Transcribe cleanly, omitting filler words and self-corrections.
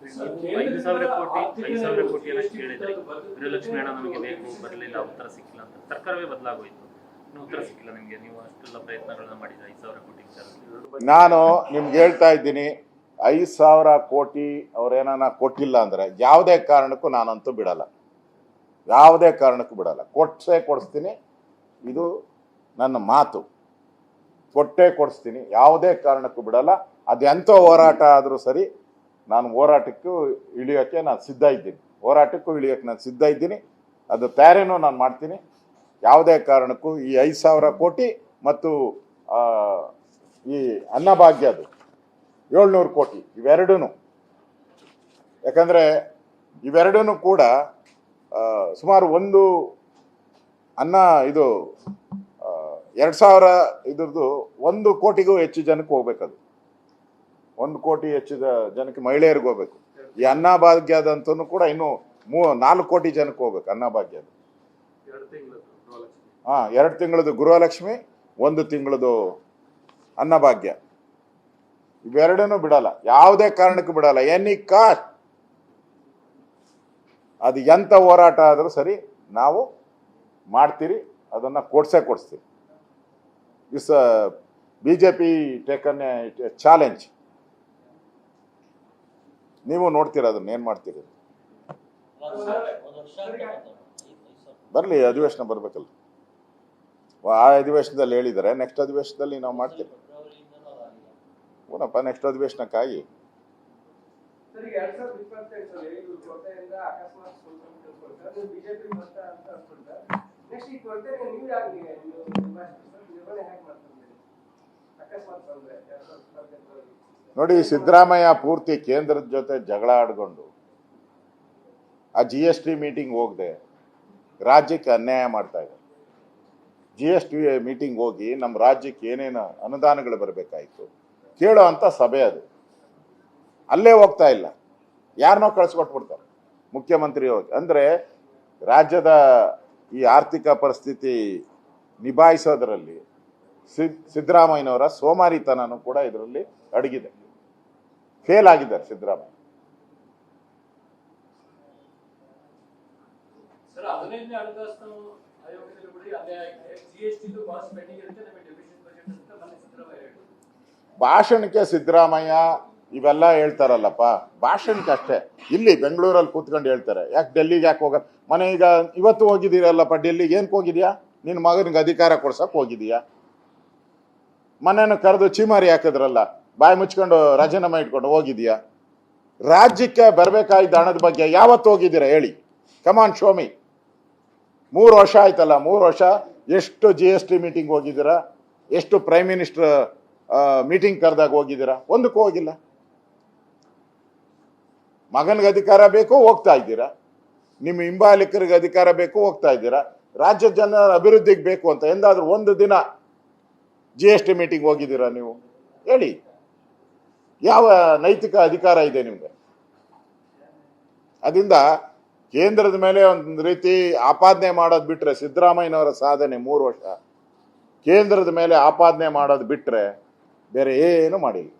ಕೋಟಿ ಕೇಳಿದ್ರೆ ಗೃಹಲಕ್ಷ್ಮಿ ಹಣ ನಮಗೆ ಬೇಕು, ಬರಲಿಲ್ಲ, ಉತ್ತರ ಸಿಕ್ಕಿಲ್ಲ ಅಂತ ಸರ್ಕಾರವೇ ಬದಲಾಗೋಯ್ತು. ಇನ್ನು ಉತ್ತರ ಸಿಕ್ಕಿಲ್ಲ ನಿಮಗೆ, ನೀವು ಅಷ್ಟೆಲ್ಲ ಪ್ರಯತ್ನಗಳನ್ನ ಮಾಡಿದ್ರೆ 5,000 ಕೋಟಿ ವಿಚಾರ. ನಾನು ನಿಮ್ಗೆ ಹೇಳ್ತಾ ಇದ್ದೀನಿ, 5,000 ಕೋಟಿ ಅವ್ರೇನ ಕೊಟ್ಟಿಲ್ಲ ಅಂದ್ರೆ ಯಾವುದೇ ಕಾರಣಕ್ಕೂ ನಾನಂತೂ ಬಿಡಲ್ಲ, ಯಾವುದೇ ಕಾರಣಕ್ಕೂ ಬಿಡಲ್ಲ. ಕೊಡಿಸ್ತೀನಿ, ಇದು ನನ್ನ ಮಾತು. ಕೊಡಿಸ್ತೀನಿ, ಯಾವುದೇ ಕಾರಣಕ್ಕೂ ಬಿಡಲ್ಲ. ಅದೆಂಥ ಹೋರಾಟ ಆದರೂ ಸರಿ, ನಾನು ಹೋರಾಟಕ್ಕೂ ಇಳಿಯೋಕ್ಕೆ ನಾನು ಸಿದ್ಧ ಇದ್ದೀನಿ, ಹೋರಾಟಕ್ಕೂ ಇಳಿಯೋಕ್ಕೆ ನಾನು ಸಿದ್ಧ ಇದ್ದೀನಿ. ಅದು ತಯಾರಿನೂ ನಾನು ಮಾಡ್ತೀನಿ. ಯಾವುದೇ ಕಾರಣಕ್ಕೂ ಈ 5,000 ಕೋಟಿ ಮತ್ತು ಈ ಅನ್ನಭಾಗ್ಯದು 700 ಕೋಟಿ ಇವೆರಡೂ, ಯಾಕಂದರೆ ಇವೆರಡೂ ಕೂಡ ಸುಮಾರು ಒಂದು ಅನ್ನ ಇದು 2,000 ಇದ್ರದ್ದು 1 ಕೋಟಿಗೂ ಹೆಚ್ಚು ಜನಕ್ಕೆ ಹೋಗ್ಬೇಕದು. 1 ಕೋಟಿ ಹೆಚ್ಚು ಜನಕ್ಕೆ ಮಹಿಳೆಯರಿಗೆ ಹೋಗ್ಬೇಕು. ಈ ಅನ್ನಭಾಗ್ಯದಂತೂ ಕೂಡ ಇನ್ನೂ 4 ಕೋಟಿ ಜನಕ್ಕೆ ಹೋಗ್ಬೇಕು ಅನ್ನಭಾಗ್ಯದ. 2 ತಿಂಗಳದು ಗೃಹಲಕ್ಷ್ಮಿ, 1 ತಿಂಗಳದು ಅನ್ನಭಾಗ್ಯ. ಇವೆರಡನ್ನೂ ಬಿಡಲ್ಲ, ಯಾವುದೇ ಕಾರಣಕ್ಕೂ ಬಿಡಲ್ಲ. ಎನಿ ಕಾಸ್ಟ್, ಅದು ಎಂಥ ಹೋರಾಟ ಆದರೂ ಸರಿ ನಾವು ಮಾಡ್ತೀರಿ, ಅದನ್ನು ಕೊಡಿಸ್ತೀವಿ. This BJP taken a challenge. ನೀವು ನೋಡ್ತೀರ ಅದನ್ನ ಏನು ಮಾಡ್ತೀರಿ. ಬರಲಿ, ಅಧಿವೇಶನ ಬರಬೇಕಲ್ಲ. ಆ ಅಧಿವೇಶನದಲ್ಲಿ ಹೇಳಿದ್ದಾರೆ, ನೆಕ್ಸ್ಟ್ ಅಧಿವೇಶನದಲ್ಲಿ ನಾವು ಮಾಡ್ತೀವಿ. ಹೂನಪ್ಪ, ನೆಕ್ಸ್ಟ್ ಅಧಿವೇಶನಕ್ಕಾಗಿ. ನೋಡಿ, ಸಿದ್ದರಾಮಯ್ಯ ಪೂರ್ತಿ ಕೇಂದ್ರದ ಜೊತೆ ಜಗಳ ಆಡ್ಕೊಂಡು ಆ GST ಮೀಟಿಂಗ್ ಹೋಗದೆ ರಾಜ್ಯಕ್ಕೆ ಅನ್ಯಾಯ ಮಾಡ್ತಾ ಇದೆ. GST ಮೀಟಿಂಗ್ ಹೋಗಿ ನಮ್ಮ ರಾಜ್ಯಕ್ಕೆ ಏನೇನು ಅನುದಾನಗಳು ಬರಬೇಕಾಯಿತು ಕೇಳೋ ಅಂಥ ಸಭೆ ಅದು. ಅಲ್ಲೇ ಹೋಗ್ತಾ ಇಲ್ಲ, ಯಾರನ್ನೋ ಕಳಿಸ್ಕೊಟ್ಬಿಡ್ತಾರೆ ಮುಖ್ಯಮಂತ್ರಿ ಹೋಗಿ. ಅಂದರೆ ರಾಜ್ಯದ ಈ ಆರ್ಥಿಕ ಪರಿಸ್ಥಿತಿ ನಿಭಾಯಿಸೋದ್ರಲ್ಲಿ ಸಿದ್ದರಾಮಯ್ಯನವರ ಸೋಮಾರಿತನೂ ಕೂಡ ಇದರಲ್ಲಿ ಅಡಗಿದೆ. ಫೇಲ್ ಆಗಿದ್ದಾರೆ ಸಿದ್ದರಾಮಯ್ಯ. ಭಾಷಣಕ್ಕೆ ಸಿದ್ದರಾಮಯ್ಯ ಇವೆಲ್ಲ ಹೇಳ್ತಾರಲ್ಲಪ್ಪ, ಭಾಷಣಕ್ಕೆ ಅಷ್ಟೇ. ಇಲ್ಲಿ ಬೆಂಗಳೂರಲ್ಲಿ ಕೂತ್ಕೊಂಡು ಹೇಳ್ತಾರೆ, ಯಾಕೆ ಡೆಲ್ಲಿಗೆ ಯಾಕೆ ಹೋಗ, ಮನೆ ಈಗ ಇವತ್ತು ಹೋಗಿದ್ದೀರಲ್ಲಪ್ಪ ಡೆಲ್ಲಿಗೆ, ಏನಕ್ಕೆ ಹೋಗಿದ್ಯಾ? ನಿನ್ನ ಮಗನಿಗೆ ಅಧಿಕಾರ ಕೊಡ್ಸಕ್ಕೆ ಹೋಗಿದೀಯಾ? ಮನೇನ ಕರೆದು ಚೀಮಾರಿ ಹಾಕಿದ್ರಲ್ಲ, ಬಾಯಿ ಮುಚ್ಕೊಂಡು ರಾಜೀನಾಮೆ ಇಟ್ಕೊಂಡು ಹೋಗಿದೀಯಾ? ರಾಜ್ಯಕ್ಕೆ ಬರಬೇಕಾಗಿದ್ದ ಹಣದ ಬಗ್ಗೆ ಯಾವತ್ತು ಹೋಗಿದ್ದೀರಾ ಹೇಳಿ? ಕಮಾನ್ ಶೋಮಿ. 3 ವರ್ಷ ಆಯ್ತಲ್ಲ, 3 ವರ್ಷ ಎಷ್ಟು GST ಮೀಟಿಂಗ್ ಹೋಗಿದ್ದೀರಾ? ಎಷ್ಟು ಪ್ರೈಮ್ ಮಿನಿಸ್ಟರ್ ಮೀಟಿಂಗ್ ಕರೆದಾಗ ಹೋಗಿದ್ದೀರಾ? ಒಂದಕ್ಕೂ ಹೋಗಿಲ್ಲ. ಮಗನಿಗೆ ಅಧಿಕಾರ ಬೇಕು, ಹೋಗ್ತಾ ಇದ್ದೀರಾ. ನಿಮ್ಮ ಹಿಂಬಾಲಿಕರಿಗೆ ಅಧಿಕಾರ ಬೇಕು, ಹೋಗ್ತಾ ಇದ್ದೀರಾ. ರಾಜ್ಯದ ಜನರ ಅಭಿವೃದ್ಧಿಗೆ ಬೇಕು ಅಂತ ಎಂದಾದ್ರೂ ಒಂದು ದಿನ GST ಮೀಟಿಂಗ್ ಹೋಗಿದ್ದೀರಾ ನೀವು ಹೇಳಿ? ಯಾವ ನೈತಿಕ ಅಧಿಕಾರ ಇದೆ ನಿಮ್ಗೆ? ಅದರಿಂದ ಕೇಂದ್ರದ ಮೇಲೆ ಒಂದು ರೀತಿ ಆಪಾದನೆ ಮಾಡೋದು ಬಿಟ್ರೆ, ಸಿದ್ದರಾಮಯ್ಯನವರ ಸಾಧನೆ 3 ವರ್ಷ ಕೇಂದ್ರದ ಮೇಲೆ ಆಪಾದನೆ ಮಾಡೋದು ಬಿಟ್ರೆ ಬೇರೆ ಏನು ಮಾಡಿಲ್ಲ.